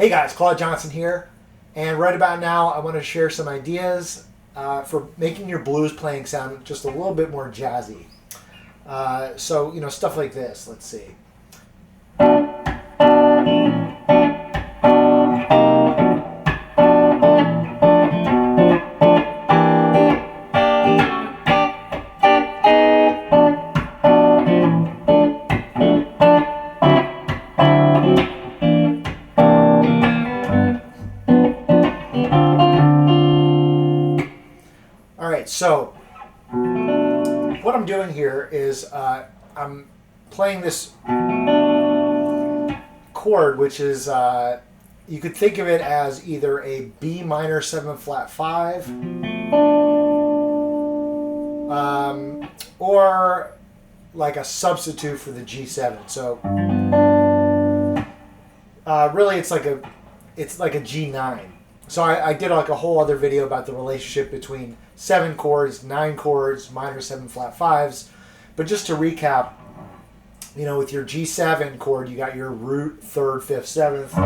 Hey guys, Claude Johnson here, and right about now I want to share some ideas for making your blues playing sound just a little bit more jazzy. So, stuff like this. Let's see. Alright, so what I'm doing here is I'm playing this chord, which is, you could think of it as either a B minor 7 flat 5 or like a substitute for the G7. So really it's like a G9. So I did like a whole other video about the relationship between 7 chords, 9 chords, minor 7 flat 5s. But just to recap, with your G7 chord, you got your root, 3rd, 5th, 7th,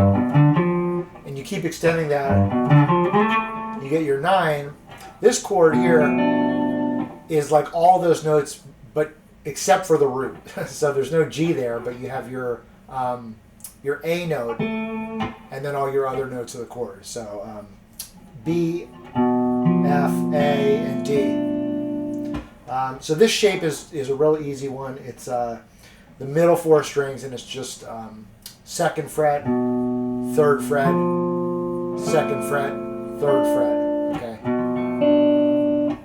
and you keep extending that, you get your 9. This chord here is like all those notes, but except for the root. So there's no G there, but you have your A note, and then all your other notes of the chord. So B, F, A, and D. So this shape is a real easy one. It's the middle 4 strings, and it's just 2nd fret, 3rd fret, 2nd fret, 3rd fret. Okay.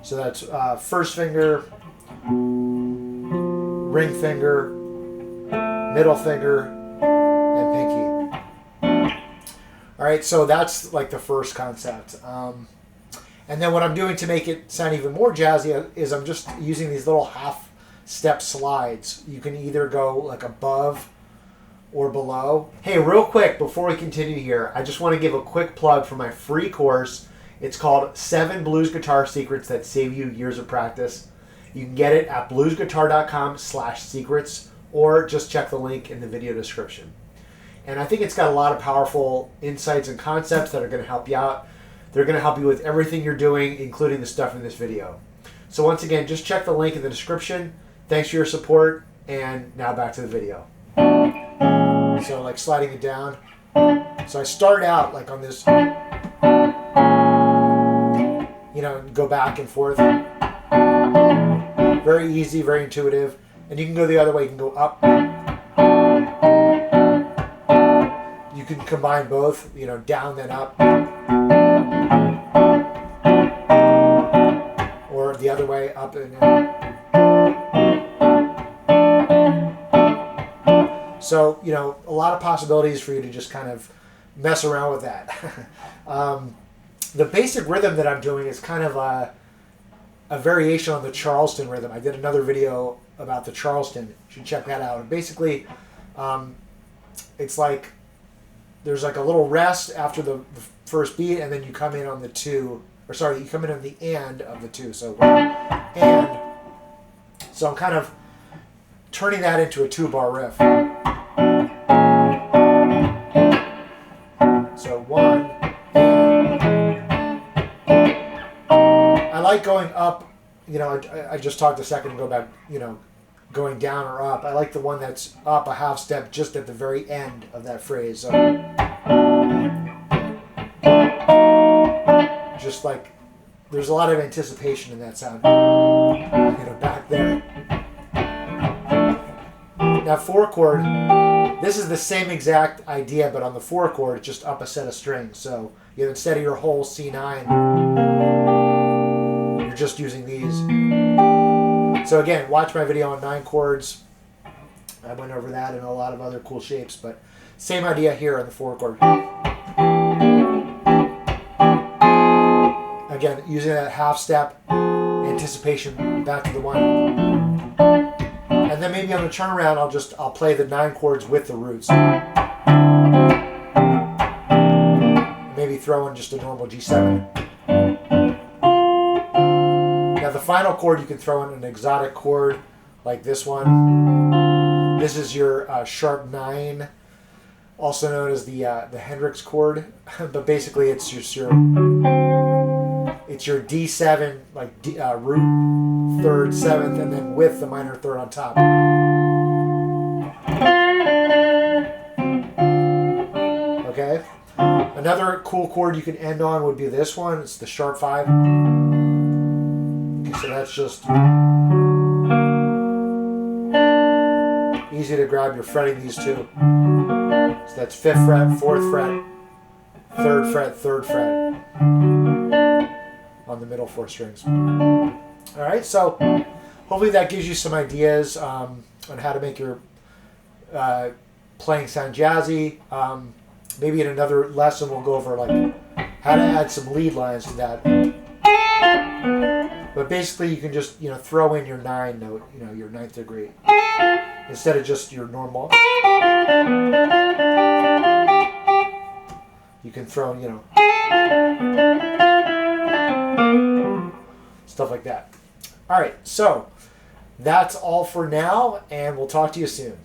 So that's 1st finger, ring finger, middle finger, and pinky. All right, so that's like the first concept. And then what I'm doing to make it sound even more jazzy is I'm just using these little half-step slides. You can either go like above or below. Hey, real quick, before we continue here, I just want to give a quick plug for my free course. It's called 7 Blues Guitar Secrets That Save You Years of Practice. You can get it at BluesGuitar.com/secrets, or just check the link in the video description. And I think it's got a lot of powerful insights and concepts that are going to help you out. They're going to help you with everything you're doing, including the stuff in this video. So once again, just check the link in the description. Thanks for your support, and now back to the video. So like sliding it down. So I start out like on this, go back and forth. Very easy, very intuitive. And you can go the other way. You can go up. You can combine both, down then up. Or the other way, up and in. So, a lot of possibilities for you to just kind of mess around with that. The basic rhythm that I'm doing is kind of a variation on the Charleston rhythm. I did another video about the Charleston. You should check that out. And basically, it's like there's like a little rest after the first beat, and then you come in on the 2, or sorry, you come in on the and of the 2. So 1 and. So I'm kind of turning that into a 2-bar riff. So 1 and. I like going up. I just talked a second ago about going down or up. I like the one that's up a half step just at the very end of that phrase. So just like there's a lot of anticipation in that sound. Back there. Now 4 chord, this is the same exact idea, but on the 4 chord, just up a set of strings. So instead of your whole C9, you're just using these. So again, watch my video on 9 chords. I went over that and a lot of other cool shapes, but same idea here on the 4 chord. Again, using that half step, anticipation back to the 1. And then maybe on the turnaround, I'll play the 9 chords with the roots. Maybe throw in just a normal G7. Now the final chord, you can throw in an exotic chord like this one. This is your sharp 9 also known as the Hendrix chord, but basically it's just your D7 like root third seventh, and then with the minor third on top. Okay. Another cool chord you can end on would be this one. It's the sharp 5. Okay, so that's just easy to grab. You're fretting these two. So that's 5th fret, 4th fret, 3rd fret, 3rd fret on the middle 4 strings. All right, so hopefully that gives you some ideas on how to make your playing sound jazzy. Maybe in another lesson we'll go over like how to add some lead lines to that. But basically you can just throw in your 9 note, your 9th degree, instead of just your normal. You can throw stuff like that. All right, so that's all for now, and we'll talk to you soon.